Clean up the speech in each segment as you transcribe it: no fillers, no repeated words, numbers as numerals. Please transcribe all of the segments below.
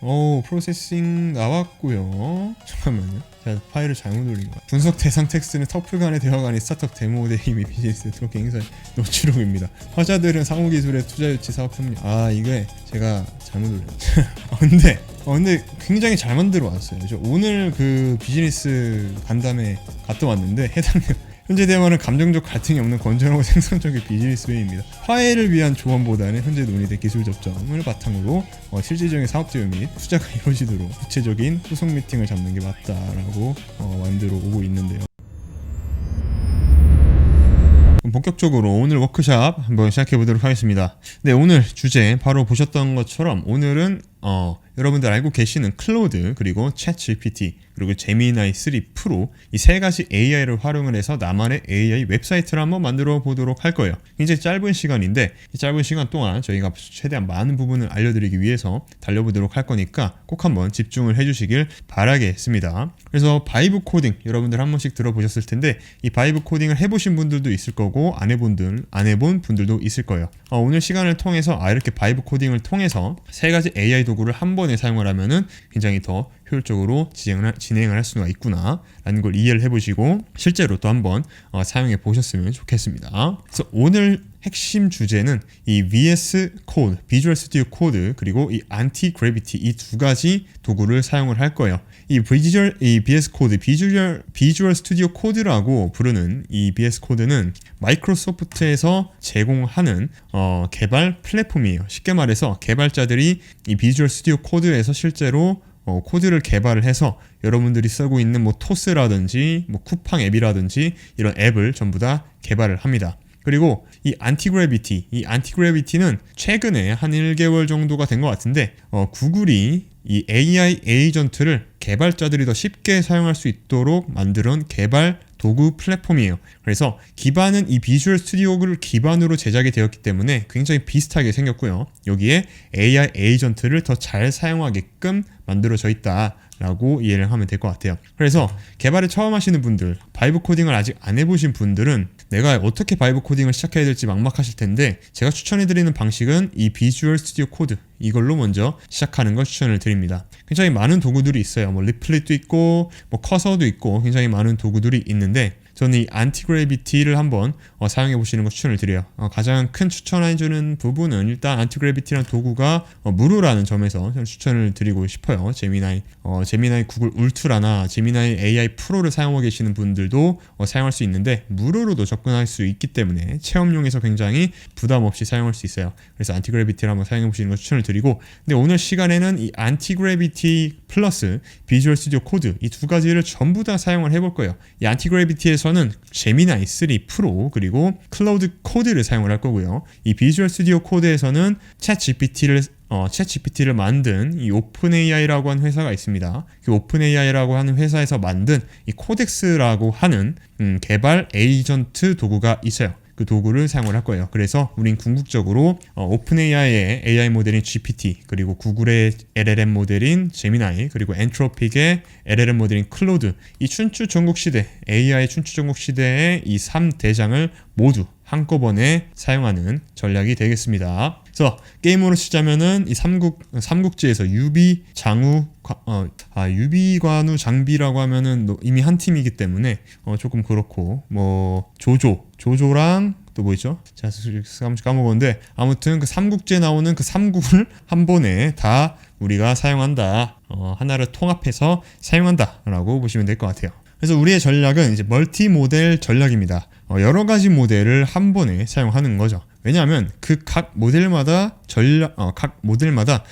프로세싱 나왔고요. 잠깐만요. 제가 파일을 잘못 올린 거야. 분석 대상 텍스트는 터플 간의 대화 간의 스타트업 데모 대의 및 비즈니스 네트워크 행사의 노출록입니다. 화자들은 상호기술의 투자 유치 사업 협력. 이게 제가 잘못 올렸죠. 근데 굉장히 잘 만들어 왔어요. 저 오늘 그 비즈니스 간담회 갔다 왔는데 현재 대화는 감정적 갈등이 없는 건전하고 생산적인 비즈니스 회의입니다. 화해를 위한 조언보다는 현재 논의된 기술 접점을 바탕으로 실질적인 사업 제휴 및 투자가 이루어지도록 구체적인 후속 미팅을 잡는 게 맞다라고 만들어 오고 있는데요. 본격적으로 오늘 워크샵 한번 시작해 보도록 하겠습니다. 네, 오늘 주제 바로 보셨던 것처럼 오늘은 여러분들 알고 계시는 클로드 그리고 챗GPT 그리고 제미나이 3 프로 이 세 가지 AI를 활용을 해서 나만의 AI 웹사이트를 한번 만들어 보도록 할 거예요. 굉장히 짧은 시간인데 이 짧은 시간 동안 저희가 최대한 많은 부분을 알려드리기 위해서 달려보도록 할 거니까 꼭 한번 집중을 해주시길 바라겠습니다. 그래서 바이브 코딩 여러분들 한 번씩 들어보셨을 텐데 이 바이브 코딩을 해보신 분들도 있을 거고 안 해본 분들도 있을 거예요. 오늘 시간을 통해서 이렇게 바이브 코딩을 통해서 세 가지 AI 도구를 한 번에 사용을 하면은 굉장히 더 효율적으로 진행을 할 수가 있구나 라는 걸 이해를 해보시고 실제로 또 한번 사용해 보셨으면 좋겠습니다. 그래서 오늘 핵심 주제는 이 VS 코드, 비주얼 스튜디오 코드 그리고 이 안티 그래비티 이 두 가지 도구를 사용을 할 거예요. 이 VS 코드, 비주얼 스튜디오 코드라고 부르는 이 VS 코드는 마이크로소프트에서 제공하는 개발 플랫폼이에요. 쉽게 말해서 개발자들이 이 비주얼 스튜디오 코드에서 실제로 코드를 개발을 해서 여러분들이 쓰고 있는 토스라든지 쿠팡 앱이라든지 이런 앱을 전부 다 개발을 합니다. 그리고 이 안티그래비티는 최근에 한 1개월 정도가 된 것 같은데 구글이 이 AI 에이전트를 개발자들이 더 쉽게 사용할 수 있도록 만드는 개발 도구 플랫폼이에요. 그래서 기반은 이 비주얼 스튜디오를 기반으로 제작이 되었기 때문에 굉장히 비슷하게 생겼고요. 여기에 AI 에이전트를 더 잘 사용하게끔 만들어져 있다라고 이해를 하면 될 것 같아요. 그래서 개발을 처음 하시는 분들, 바이브 코딩을 아직 안 해보신 분들은 내가 어떻게 바이브 코딩을 시작해야 될지 막막하실 텐데 제가 추천해드리는 방식은 이 비주얼 스튜디오 코드 이걸로 먼저 시작하는 걸 추천을 드립니다. 굉장히 많은 도구들이 있어요. 리플릿도 있고 커서도 있고 굉장히 많은 도구들이 있는데 저는 이 안티그래비티를 한번 사용해 보시는 걸 추천을 드려요. 가장 큰 추천해주는 부분은 일단 안티그래비티라는 도구가 무료라는 점에서 저는 추천을 드리고 싶어요. 제미나이 구글 울트라나 제미나이 AI 프로를 사용하고 계시는 분들도 사용할 수 있는데 무료로도 접근할 수 있기 때문에 체험용에서 굉장히 부담 없이 사용할 수 있어요. 그래서 안티그래비티를 한번 사용해 보시는 걸 추천을 드리고 근데 오늘 시간에는 이 안티그래비티 플러스 비주얼 스튜디오 코드 이 두 가지를 전부 다 사용을 해볼 거예요. 이 안티그래비티에서는 제미나이 3 프로 그리고 클라우드 코드를 사용을 할 거고요. 이 비주얼 스튜디오 코드에서는 챗GPT를 만든 이 오픈AI라고 하는 회사가 있습니다. 그 오픈AI라고 하는 회사에서 만든 이 코덱스라고 하는 개발 에이전트 도구가 있어요. 그 도구를 사용을 할 거예요. 그래서 우린 궁극적으로 오픈AI의 AI 모델인 GPT 그리고 구글의 LLM 모델인 제미나이 그리고 엔트로픽의 LLM 모델인 클로드 이 춘추 전국 시대 AI 춘추 전국 시대의 이 3대장을 모두 한꺼번에 사용하는 전략이 되겠습니다. 그래서 게임으로 치자면은 이 삼국지에서 유비관우 장비라고 하면은 이미 한 팀이기 때문에 조금 그렇고 조조랑 또 뭐 있죠? 제가 까먹었는데 아무튼 그 삼국지에 나오는 그 삼국을 한 번에 다 우리가 사용한다. 하나를 통합해서 사용한다라고 보시면 될 것 같아요. 그래서 우리의 전략은 이제 멀티 모델 전략입니다. 여러 가지 모델을 한 번에 사용하는 거죠. 왜냐하면 그 각 모델마다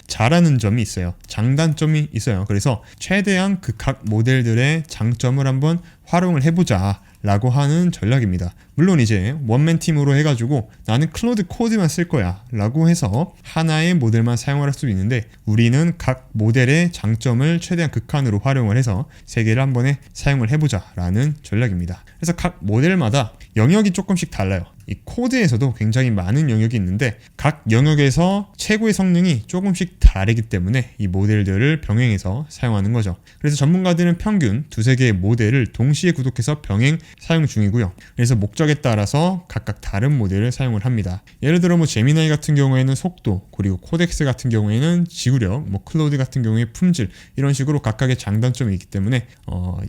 잘하는 점이 있어요. 장단점이 있어요. 그래서 최대한 그 각 모델들의 장점을 한번 활용을 해보자 라고 하는 전략입니다. 물론 이제 원맨 팀으로 해가지고 나는 클로드 코드만 쓸 거야 라고 해서 하나의 모델만 사용할 수도 있는데 우리는 각 모델의 장점을 최대한 극한으로 활용을 해서 세 개를 한 번에 사용을 해보자 라는 전략입니다. 그래서 각 모델마다 영역이 조금씩 달라요. 이 코드에서도 굉장히 많은 영역이 있는데 각 영역에서 최고의 성능이 조금씩 다르기 때문에 이 모델들을 병행해서 사용하는 거죠. 그래서 전문가들은 평균 두세 개의 모델을 동시에 구독해서 병행 사용 중이고요. 그래서 목적에 따라서 각각 다른 모델을 사용을 합니다. 예를 들어 뭐 제미나이 같은 경우에는 속도, 그리고 코덱스 같은 경우에는 지구력, 뭐 클로드 같은 경우에 품질, 이런 식으로 각각의 장단점이 있기 때문에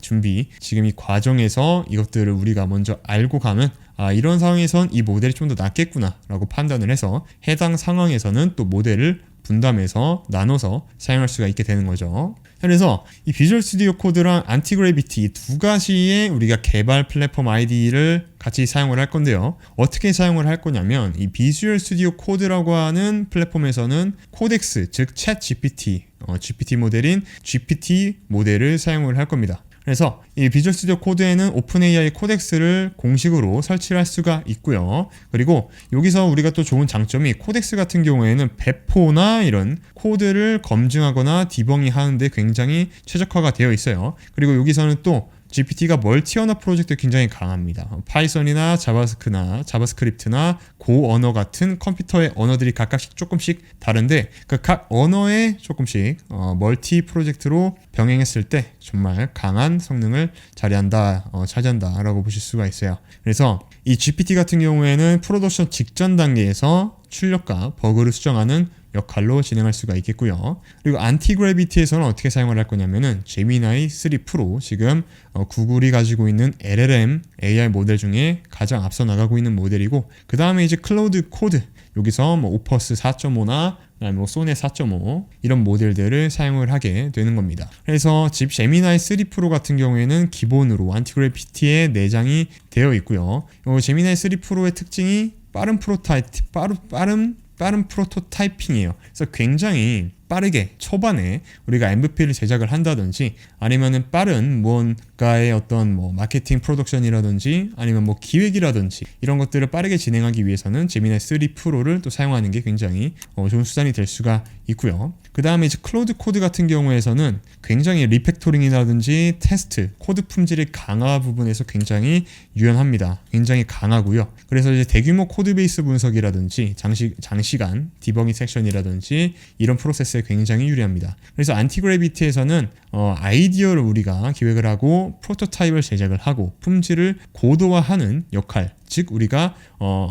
지금 이 과정에서 이것들을 우리가 먼저 알고 가면 이런 상황에선 이 모델이 좀 더 낫겠구나 라고 판단을 해서 해당 상황에서는 또 모델을 분담해서 나눠서 사용할 수가 있게 되는 거죠. 그래서 이 비주얼 스튜디오 코드랑 안티그래비티 이 두 가지의 우리가 개발 플랫폼 IDE를 같이 사용을 할 건데요. 어떻게 사용을 할 거냐면 이 비주얼 스튜디오 코드라고 하는 플랫폼에서는 코덱스, 즉 챗 GPT 모델인 GPT 모델을 사용을 할 겁니다. 그래서 이 비주얼 스튜디오 코드에는 오픈AI 코덱스를 공식으로 설치할 수가 있고요. 그리고 여기서 우리가 또 좋은 장점이 코덱스 같은 경우에는 배포나 이런 코드를 검증하거나 디버깅 하는데 굉장히 최적화가 되어 있어요. 그리고 여기서는 또 GPT가 멀티 언어 프로젝트에 굉장히 강합니다. 파이썬이나 자바스크립트나 고 언어 같은 컴퓨터의 언어들이 각각씩 조금씩 다른데 그 각 언어에 조금씩 멀티 프로젝트로 병행했을 때 정말 강한 성능을 차지한다라고 보실 수가 있어요. 그래서 이 GPT 같은 경우에는 프로덕션 직전 단계에서 출력과 버그를 수정하는 역할로 진행할 수가 있겠고요. 그리고 안티그래비티에서는 어떻게 사용을 할 거냐면은 제미나이 3 프로, 지금 구글이 가지고 있는 LLM AI 모델 중에 가장 앞서 나가고 있는 모델이고, 그 다음에 이제 클로드 코드, 여기서 뭐 오퍼스 4.5나 뭐 소넷 4.5 이런 모델들을 사용을 하게 되는 겁니다. 그래서 제미나이 3 프로 같은 경우에는 기본으로 안티그래비티에 내장이 되어 있고요. 제미나이 3 프로의 특징이 빠른 프로토타이핑이에요. 그래서 굉장히 빠르게 초반에 우리가 MVP를 제작을 한다든지 아니면은 빠른 무언가의 어떤 뭐 마케팅 프로덕션이라든지 아니면 뭐 기획이라든지 이런 것들을 빠르게 진행하기 위해서는 제미나이 3 프로를 또 사용하는 게 굉장히 좋은 수단이 될 수가 있고요. 그 다음에 이제 클로드 코드 같은 경우에서는 굉장히 리팩토링이라든지 테스트, 코드 품질의 강화 부분에서 굉장히 유연합니다. 굉장히 강하고요. 그래서 이제 대규모 코드 베이스 분석이라든지 장시간 디버깅 섹션이라든지 이런 프로세스에 굉장히 유리합니다. 그래서 안티그래비티에서는 아이디어를 우리가 기획을 하고 프로토타입을 제작을 하고 품질을 고도화하는 역할, 즉 우리가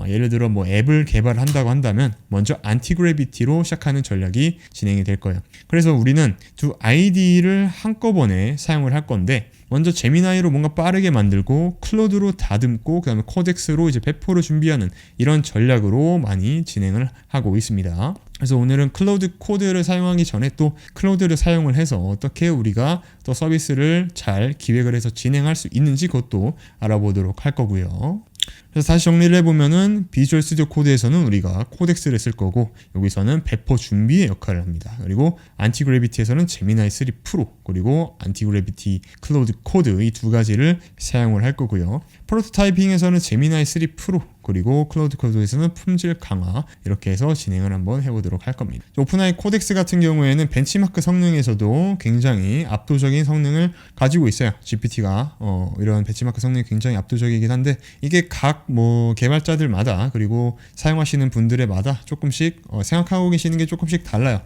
예를 들어 뭐 앱을 개발한다고 한다면 먼저 안티그래비티로 시작하는 전략이 진행이 될 거예요. 그래서 우리는 두 IDE를 한꺼번에 사용을 할 건데 먼저 제미나이로 뭔가 빠르게 만들고 클로드로 다듬고 그 다음에 코덱스로 이제 배포를 준비하는 이런 전략으로 많이 진행을 하고 있습니다. 그래서 오늘은 클로드 코드를 사용하기 전에 또 클로드를 사용을 해서 어떻게 우리가 또 서비스를 잘 기획을 해서 진행할 수 있는지 그것도 알아보도록 할 거고요. 그래서 다시 정리를 해보면은 비주얼 스튜디오 코드에서는 우리가 코덱스를 쓸 거고 여기서는 배포 준비의 역할을 합니다. 그리고 안티그래비티에서는 제미나이 3 프로 그리고 안티그래비티 클로드 코드 이 두 가지를 사용을 할 거고요. 프로토타이핑에서는 제미나이 3 프로 그리고 클로드 코드에서는 품질 강화 이렇게 해서 진행을 한번 해보도록 할 겁니다. 오픈AI 코덱스 같은 경우에는 벤치마크 성능에서도 굉장히 압도적인 성능을 가지고 있어요. GPT가 이런 벤치마크 성능이 굉장히 압도적이긴 한데 이게 각 뭐 개발자들마다 그리고 사용하시는 분들의마다 조금씩 생각하고 계시는 게 조금씩 달라요.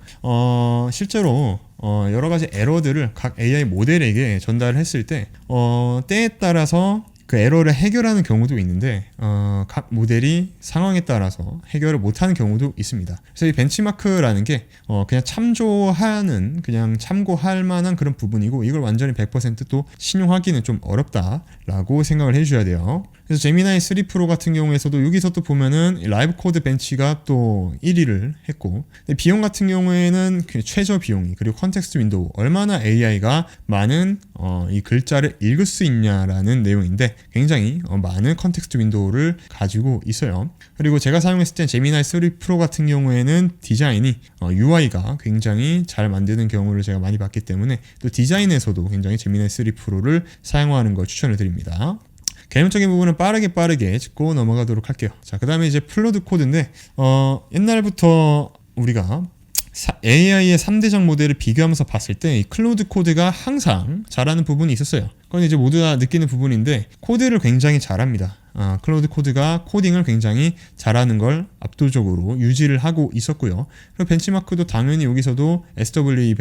실제로 여러 가지 에러들을 각 AI 모델에게 전달했을 때 때에 따라서 그 에러를 해결하는 경우도 있는데 각 모델이 상황에 따라서 해결을 못하는 경우도 있습니다. 그래서 이 벤치마크라는 게 그냥 그냥 참고할 만한 그런 부분이고 이걸 완전히 100% 신용하기는 좀 어렵다라고 생각을 해주셔야 돼요. 그래서 제미나이 3 프로 같은 경우에서도 여기서 또 보면은 라이브 코드 벤치가 또 1위를 했고 비용 같은 경우에는 최저 비용이 그리고 컨텍스트 윈도우 얼마나 AI가 많은 이 글자를 읽을 수 있냐라는 내용인데 굉장히 많은 컨텍스트 윈도우를 가지고 있어요. 그리고 제가 사용했을 때 제미나이 3 프로 같은 경우에는 디자인이 UI가 굉장히 잘 만드는 경우를 제가 많이 봤기 때문에 또 디자인에서도 굉장히 제미나이 3 프로를 사용하는 걸 추천을 드립니다. 개념적인 부분은 빠르게 짚고 넘어가도록 할게요. 자, 그 다음에 이제 클로드 코드인데 옛날부터 우리가 AI의 3대장 모델을 비교하면서 봤을 때 이 클로드 코드가 항상 잘하는 부분이 있었어요. 그건 이제 모두 다 느끼는 부분인데 코드를 굉장히 잘합니다. 클로드 코드가 코딩을 굉장히 잘하는 걸 압도적으로 유지를 하고 있었고요. 그리고 벤치마크도 당연히 여기서도 SW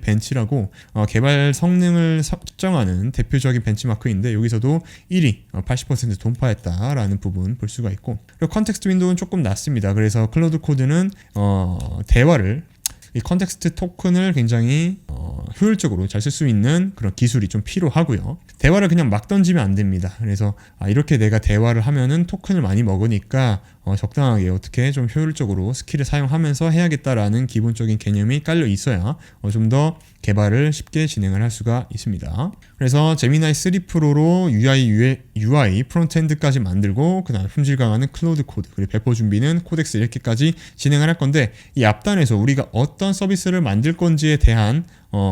벤치라고 개발 성능을 측정하는 대표적인 벤치마크인데 여기서도 1위 80% 돌파했다라는 부분 볼 수가 있고, 그리고 컨텍스트 윈도우는 조금 낮습니다. 그래서 클로드 코드는 대화를 이 컨텍스트 토큰을 굉장히 효율적으로 잘 쓸 수 있는 그런 기술이 좀 필요하고요. 대화를 그냥 막 던지면 안 됩니다. 그래서 이렇게 내가 대화를 하면은 토큰을 많이 먹으니까 적당하게 어떻게 좀 효율적으로 스킬을 사용하면서 해야겠다라는 기본적인 개념이 깔려 있어야 좀 더 개발을 쉽게 진행을 할 수가 있습니다. 그래서 제미나이 3 프로로 UI 프론트엔드까지 만들고 그 다음에 품질 강화는 클로드 코드, 그리고 배포 준비는 코덱스 이렇게까지 진행을 할 건데, 이 앞단에서 우리가 어떤 서비스를 만들 건지에 대한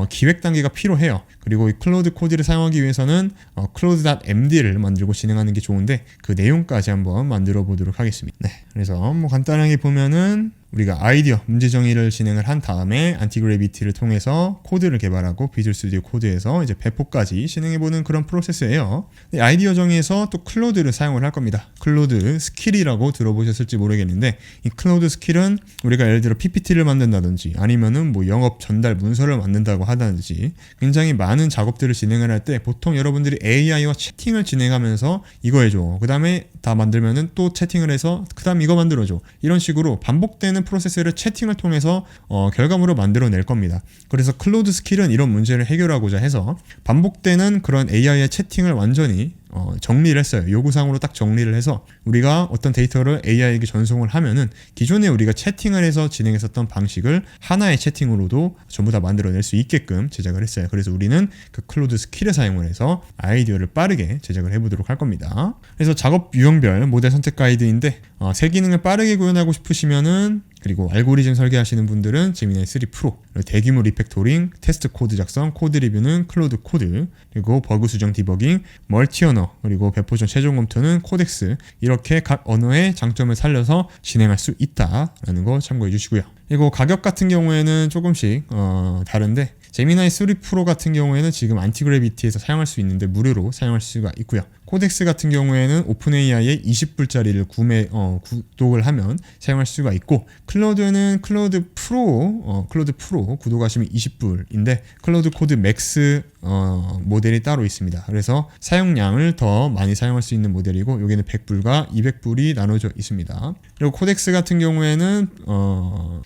기획 단계가 필요해요. 그리고 이 클로드 코드를 사용하기 위해서는 cloud.md를 만들고 진행하는 게 좋은데 그 내용까지 한번 만들어 보도록 하겠습니다. 네, 그래서 뭐 간단하게 보면은 우리가 아이디어 문제 정의를 진행을 한 다음에 안티그래비티를 통해서 코드를 개발하고 비주얼 스튜디오 코드에서 이제 배포까지 진행해보는 그런 프로세스예요. 아이디어 정의에서 또 클로드를 사용을 할 겁니다. 클로드 스킬이라고 들어보셨을지 모르겠는데, 이 클로드 스킬은 우리가 예를 들어 PPT를 만든다든지 아니면은 뭐 영업 전달 문서를 만든다고 하든지 굉장히 많은 작업들을 진행을 할 때 보통 여러분들이 AI와 채팅을 진행하면서 이거 해줘, 그 다음에 다 만들면은 또 채팅을 해서 그 다음 이거 만들어줘, 이런 식으로 반복되는 프로세스를 채팅을 통해서 결과물을 만들어낼 겁니다. 그래서 클로드 스킬은 이런 문제를 해결하고자 해서 반복되는 그런 AI의 채팅을 완전히 정리를 했어요. 요구사항으로 딱 정리를 해서 우리가 어떤 데이터를 AI에게 전송을 하면은 기존에 우리가 채팅을 해서 진행했었던 방식을 하나의 채팅으로도 전부 다 만들어낼 수 있게끔 제작을 했어요. 그래서 우리는 그 클로드 스킬을 사용을 해서 아이디어를 빠르게 제작을 해보도록 할 겁니다. 그래서 작업 유형별 모델 선택 가이드인데 새 기능을 빠르게 구현하고 싶으시면은, 그리고 알고리즘 설계하시는 분들은 제미나이 3 프로, 대규모 리팩토링, 테스트 코드 작성, 코드 리뷰는 클로드 코드, 그리고 버그 수정 디버깅, 멀티 언어, 그리고 배포 전 최종 검토는 코덱스, 이렇게 각 언어의 장점을 살려서 진행할 수 있다라는 거 참고해 주시고요. 그리고 가격 같은 경우에는 조금씩 다른데, 제미나이 3 프로 같은 경우에는 지금 안티그래비티에서 사용할 수 있는데 무료로 사용할 수가 있고요. 코덱스 같은 경우에는 오픈 AI에 20불짜리를 구독을 하면 사용할 수가 있고, 클로드는 클로드 프로 구독하시면 20불인데 클로드 코드 맥스 모델이 따로 있습니다. 그래서 사용량을 더 많이 사용할 수 있는 모델이고, 여기는 100불과 200불이 나눠져 있습니다. 그리고 코덱스 같은 경우에는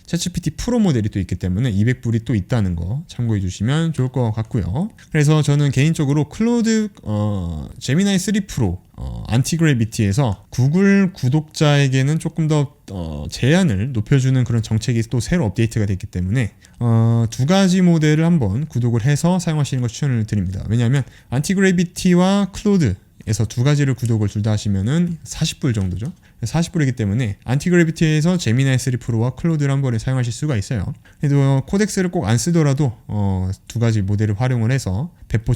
챗GPT 프로 모델이 또 있기 때문에 200불이 또 있다는 거 참고해 주시면 좋을 것 같고요. 그래서 저는 개인적으로 클로드 제미나이 3 프로 안티그래비티에서 구글 구독자에게는 조금 더 제한을 높여주는 그런 정책이 또 새로 업데이트가 됐기 때문에 두 가지 모델을 한번 구독을 해서 사용하시는 걸 추천을 드립니다. 왜냐하면 안티그래비티와 클로드에서 두 가지를 구독을 둘 다 하시면은 40불 정도죠. 40불이기 때문에 안티그래비티에서 제미나이 3 프로와 클로드를 한 번에 사용하실 수가 있어요. 그래도 코덱스를 꼭 안 쓰더라도 두 가지 모델을 활용을 해서 배포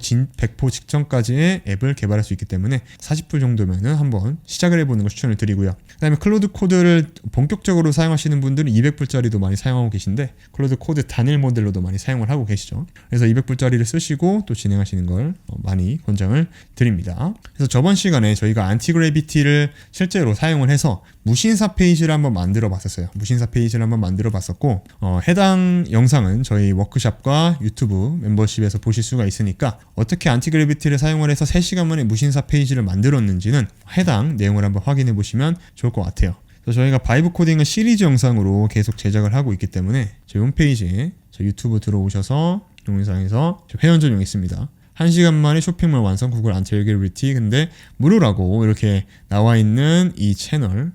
직전까지의 앱을 개발할 수 있기 때문에 40불 정도면은 한번 시작을 해보는 걸 추천을 드리고요. 그 다음에 클로드 코드를 본격적으로 사용하시는 분들은 200불짜리도 많이 사용하고 계신데, 클로드 코드 단일 모델로도 많이 사용을 하고 계시죠. 그래서 200불짜리를 쓰시고 또 진행하시는 걸 많이 권장을 드립니다. 그래서 저번 시간에 저희가 안티그래비티를 실제로 사용을 해서 무신사 페이지를 한번 만들어 봤었어요. 무신사 페이지를 한번 만들어 봤었고, 해당 영상은 저희 워크샵과 유튜브 멤버십에서 보실 수가 있으니까 어떻게 안티그래비티를 사용을 해서 3시간 만에 무신사 페이지를 만들었는지는 해당 내용을 한번 확인해 보시면 좋을 것 같아요. 그래서 저희가 바이브 코딩은 시리즈 영상으로 계속 제작을 하고 있기 때문에 저희 홈페이지에 저희 유튜브 들어오셔서 동영상에서 회원 전용 있습니다. 1시간 만에 쇼핑몰 완성 구글 안티그래비티, 근데 무료라고 이렇게 나와 있는 이 채널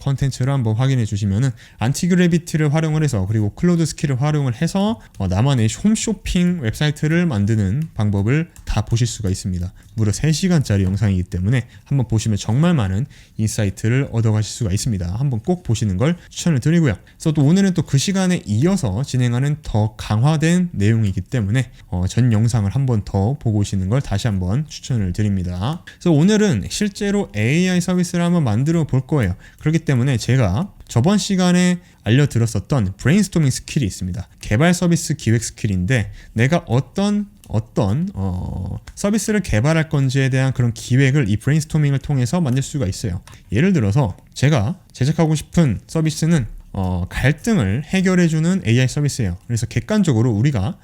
컨텐츠를 한번 확인해 주시면은 안티그래비티를 활용을 해서, 그리고 클로드 스킬을 활용을 해서 나만의 홈쇼핑 웹사이트를 만드는 방법을 다 보실 수가 있습니다. 무려 3시간짜리 영상이기 때문에 한번 보시면 정말 많은 인사이트를 얻어가실 수가 있습니다. 한번 꼭 보시는 걸 추천을 드리고요. 그래서 또 오늘은 또 그 시간에 이어서 진행하는 더 강화된 내용이기 때문에 전 영상을 한번 더 보고 오시는 걸 다시 한번 추천을 드립니다. 그래서 오늘은 실제로 AI 서비스를 한번 만들어 볼 거예요. 그렇기 때문에 제가 저번 시간에 알려드렸었던 브레인스토밍 스킬이 있습니다. 개발 서비스 기획 스킬인데 내가 어떤 서비스를 개발할 건지에 대한 그런 기획을 이 브레인스토밍을 통해서 만들 수가 있어요. 예를 들어서 제가 제작하고 싶은 서비스는 갈등을 해결해주는 AI 서비스예요. 그래서 객관적으로 우리가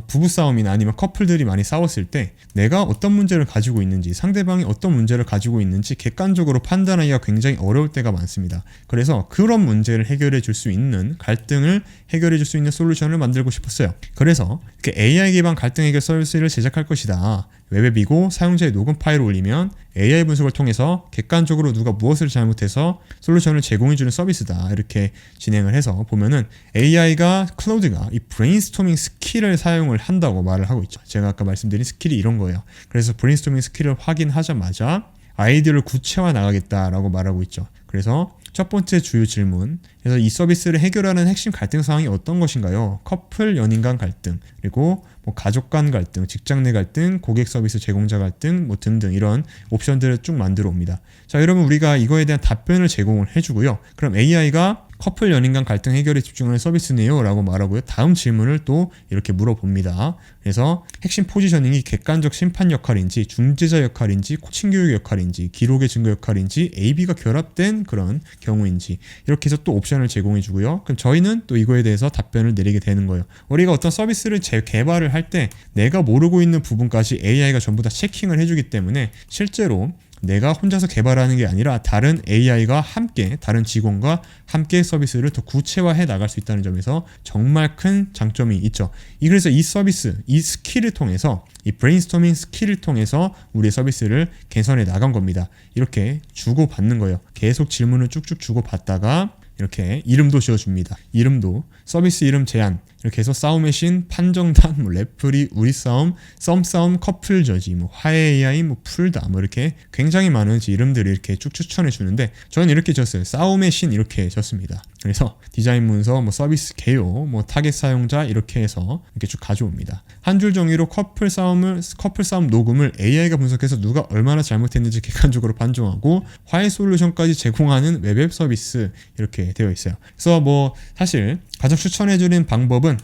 부부싸움이나 아니면 커플들이 많이 싸웠을 때 내가 어떤 문제를 가지고 있는지, 상대방이 어떤 문제를 가지고 있는지 객관적으로 판단하기가 굉장히 어려울 때가 많습니다. 그래서 그런 문제를 해결해 줄 수 있는, 갈등을 해결해 줄 수 있는 솔루션을 만들고 싶었어요. 그래서 이렇게 AI 기반 갈등 해결 서비스를 제작할 것이다. 웹앱이고 사용자의 녹음 파일을 올리면 AI 분석을 통해서 객관적으로 누가 무엇을 잘못해서 솔루션을 제공해주는 서비스다. 이렇게 진행을 해서 보면은 AI가, 클라우드가 이 브레인스토밍 스킬을 사용을 한다고 말을 하고 있죠. 제가 아까 말씀드린 스킬이 이런 거예요. 그래서 브레인스토밍 스킬을 확인하자마자 아이디어를 구체화 나가겠다라고 말하고 있죠. 그래서 첫 번째 주요 질문, 그래서 이 서비스를 해결하는 핵심 갈등 상황이 어떤 것인가요? 커플, 연인 간 갈등, 그리고 가족 간 갈등, 직장 내 갈등, 고객 서비스 제공자 갈등 등등 이런 옵션들을 쭉 만들어 옵니다. 자, 여러분 우리가 이거에 대한 답변을 제공을 해주고요. 그럼 AI가 커플 연인 간 갈등 해결에 집중하는 서비스네요 라고 말하고요. 다음 질문을 또 이렇게 물어봅니다. 그래서 핵심 포지셔닝이 객관적 심판 역할인지, 중재자 역할인지, 코칭 교육 역할인지, 기록의 증거 역할인지, AB가 결합된 그런 경우인지, 이렇게 해서 또 옵션을 제공해 주고요. 그럼 저희는 또 이거에 대해서 답변을 내리게 되는 거예요. 우리가 어떤 서비스를 개발을 할 때 내가 모르고 있는 부분까지 AI가 전부 다 체킹을 해주기 때문에 실제로 내가 혼자서 개발하는 게 아니라 다른 AI가 함께, 다른 직원과 함께 서비스를 더 구체화해 나갈 수 있다는 점에서 정말 큰 장점이 있죠. 그래서 이 서비스, 이 스킬을 통해서, 이 브레인스토밍 스킬을 통해서 우리의 서비스를 개선해 나간 겁니다. 이렇게 주고받는 거예요. 계속 질문을 쭉쭉 주고받다가 이렇게 이름도 지어줍니다. 이름도 서비스 이름 제안, 이렇게 해서 싸움의 신, 판정단, 레프리, 우리 싸움, 썸싸움, 커플 저지, 화해 AI, 풀다, 이렇게 굉장히 많은 이름들을 이렇게 쭉 추천해 주는데 저는 이렇게 줬어요. 싸움의 신 이렇게 줬습니다. 그래서 디자인 문서, 서비스 개요, 타겟 사용자 이렇게 해서 이렇게 쭉 가져옵니다. 한 줄 정의로 커플 싸움 녹음을 AI가 분석해서 누가 얼마나 잘못했는지 객관적으로 판정하고 화해 솔루션까지 제공하는 웹앱 서비스 이렇게 되어 있어요. 그래서 사실 가장 추천해주는 방법은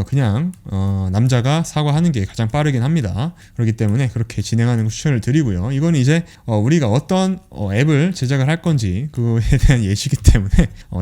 그냥 남자가 사과하는 게 가장 빠르긴 합니다. 그렇기 때문에 그렇게 진행하는 거 추천을 드리고요. 이건 이제 우리가 어떤 앱을 제작을 할 건지 그거에 대한 예시이기 때문에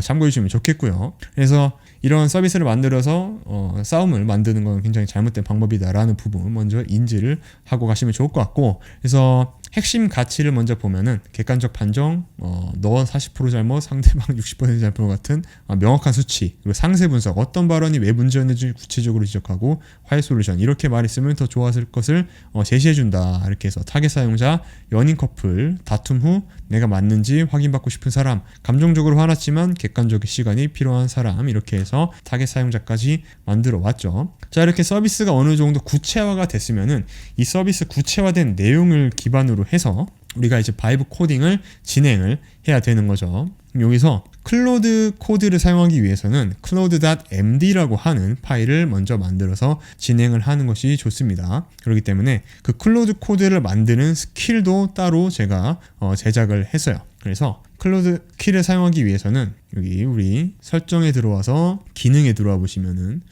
참고해 주시면 좋겠고요. 그래서 이런 서비스를 만들어서 싸움을 만드는 건 굉장히 잘못된 방법이다라는 부분 먼저 인지를 하고 가시면 좋을 것 같고, 그래서 핵심 가치를 먼저 보면은 객관적 판정, 너 40% 잘못, 상대방 60% 잘못 같은 명확한 수치, 그리고 상세 분석, 어떤 발언이 왜 문제였는지 구체적으로 지적하고 화해 솔루션, 이렇게 말했으면 더 좋았을 것을 제시해준다. 이렇게 해서 타겟 사용자, 연인 커플, 다툼 후 내가 맞는지 확인받고 싶은 사람, 감정적으로 화났지만 객관적인 시간이 필요한 사람, 이렇게 해서 타겟 사용자까지 만들어 왔죠. 자, 이렇게 서비스가 어느 정도 구체화가 됐으면은 이 서비스 구체화된 내용을 기반으로 해서 우리가 이제 바이브 코딩을 진행을 해야 되는 거죠. 여기서 클로드 코드를 사용하기 위해서는 cloud.md라고 하는 파일을 먼저 만들어서 진행을 하는 것이 좋습니다. 그렇기 때문에 그 클로드 코드를 만드는 스킬도 따로 제가 제작을 했어요. 그래서 클로드 키를 사용하기 위해서는 여기 우리 설정에 들어와서 기능에 들어와 보시면은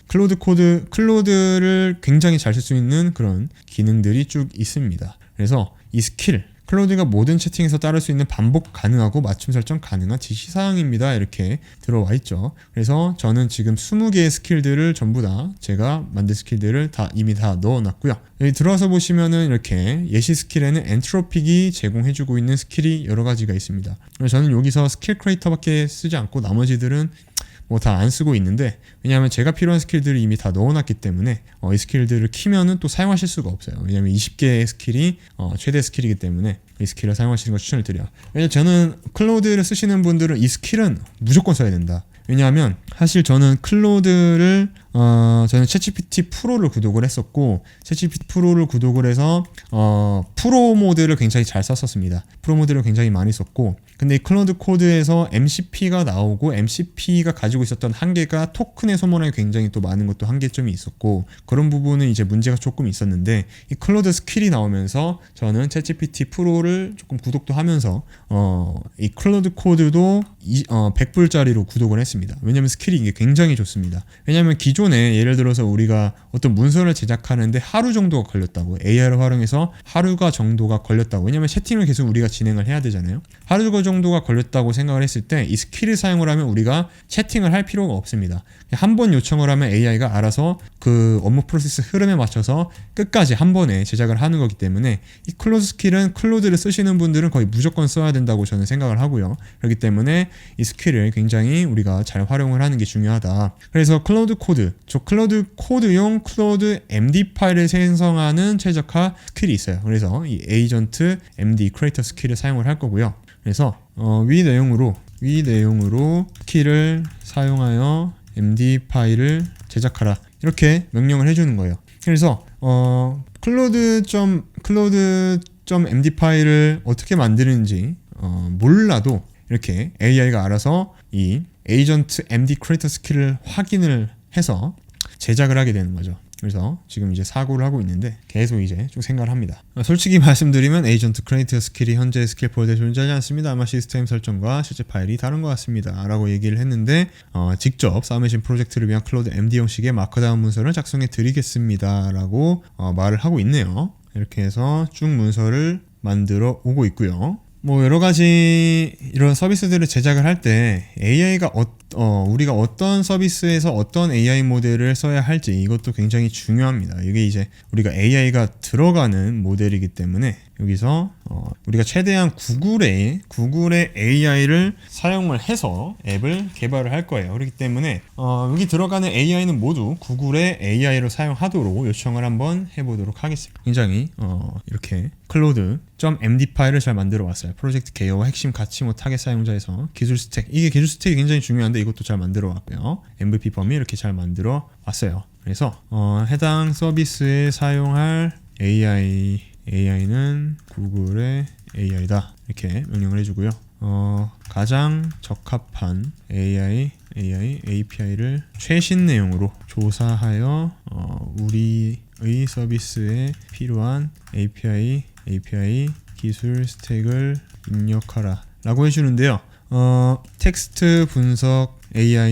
클로드를 굉장히 잘 쓸 수 있는 그런 기능들이 쭉 있습니다. 그래서 이 스킬, 클로드가 모든 채팅에서 따를 수 있는 반복 가능하고 맞춤 설정 가능한 지시사항입니다. 이렇게 들어와 있죠. 그래서 저는 지금 20개의 스킬들을 전부 다 제가 만든 스킬들을 이미 다 넣어놨고요. 여기 들어와서 보시면은 이렇게 예시 스킬에는 엔트로픽이 제공해주고 있는 스킬이 여러 가지가 있습니다. 그래서 저는 여기서 스킬 크리에이터밖에 쓰지 않고 나머지들은 다 안 쓰고 있는데, 왜냐하면 제가 필요한 스킬들을 이미 다 넣어놨기 때문에 이 스킬들을 키면은 또 사용하실 수가 없어요. 왜냐하면 20개의 스킬이 최대 스킬이기 때문에 이 스킬을 사용하시는 걸 추천을 드려요. 왜냐하면 저는 클로드를 쓰시는 분들은 이 스킬은 무조건 써야 된다. 왜냐하면 사실 저는 클로드를 저는 챗GPT 프로를 구독을 했었고 챗GPT 프로를 구독을 해서 프로 모드를 굉장히 잘 썼었습니다. 프로 모드를 굉장히 많이 썼고 근데 이 클로드 코드에서 MCP가 나오고 MCP가 가지고 있었던 한계가 토큰의 소모량이 굉장히 또 많은 것도 한계점이 있었고 그런 부분은 이제 문제가 조금 있었는데 이 클로드 스킬이 나오면서 저는 챗GPT 프로를 조금 구독도 하면서 이 클로드 코드도 100불짜리로 구독을 했습니다. 왜냐면 스킬이 이게 굉장히 좋습니다. 왜냐면 기존에 예를 들어서 우리가 어떤 문서를 제작하는데 하루 정도가 걸렸다고 AI를 활용해서 하루가 정도가 걸렸다고 왜냐면 채팅을 계속 우리가 진행을 해야 되잖아요. 하루 정도가 걸렸다고 생각을 했을 때 이 스킬을 사용을 하면 우리가 채팅을 할 필요가 없습니다. 한 번 요청을 하면 AI가 알아서 그 업무 프로세스 흐름에 맞춰서 끝까지 한 번에 제작을 하는 거기 때문에 이 클로드 스킬은 클로드를 쓰시는 분들은 거의 무조건 써야 된다고 저는 생각을 하고요. 그렇기 때문에 이 스킬을 굉장히 우리가 잘 활용을 하는 게 중요하다. 그래서 클로드 코드, 클로드 코드용 클로드 MD 파일을 생성하는 최적화 스킬이 있어요. 그래서 이 에이전트 MD 크리에이터 스킬을 사용을 할 거고요. 그래서 위 내용으로 스킬을 사용하여 MD 파일을 제작하라 이렇게 명령을 해주는 거예요. 그래서 클로드.md 파일을 어떻게 만드는지 몰라도 이렇게 AI가 알아서 이 에이전트 MD 크리에이터 스킬을 확인을 해서 제작을 하게 되는 거죠. 그래서 지금 이제 사고를 하고 있는데 계속 이제 좀 생각을 합니다. 솔직히 말씀드리면 에이전트 크리에이터 스킬이 현재 스킬 폴더에 존재하지 않습니다. 아마 시스템 설정과 실제 파일이 다른 것 같습니다. 라고 얘기를 했는데 직접 사메신 프로젝트를 위한 클로드 MD 형식의 마크다운 문서를 작성해 드리겠습니다. 라고 말을 하고 있네요. 이렇게 해서 쭉 문서를 만들어 오고 있고요. 뭐 여러 가지 이런 서비스들을 제작을 할 때 AI가 우리가 어떤 서비스에서 어떤 AI 모델을 써야 할지 이것도 굉장히 중요합니다. 이게 이제 우리가 AI가 들어가는 모델이기 때문에 여기서 우리가 최대한 구글의 AI를 사용을 해서 앱을 개발을 할 거예요. 그렇기 때문에 여기 들어가는 AI는 모두 구글의 AI를 사용하도록 요청을 한번 해보도록 하겠습니다. 굉장히 이렇게 클로드.md 파일을 잘 만들어 왔어요. 프로젝트 개요와 핵심 가치 모 타겟 사용자에서 기술 스택, 이게 기술 스택이 굉장히 중요한데 이것도 잘 만들어 왔고요. MVP 범위 이렇게 잘 만들어 왔어요. 그래서 해당 서비스에 사용할 AI는 구글의 AI다 이렇게 명령을 해주고요. 가장 적합한 AI API를 최신 내용으로 조사하여 우리의 서비스에 필요한 API 기술 스택을 입력하라 라고 해주는데요. 텍스트 분석 AI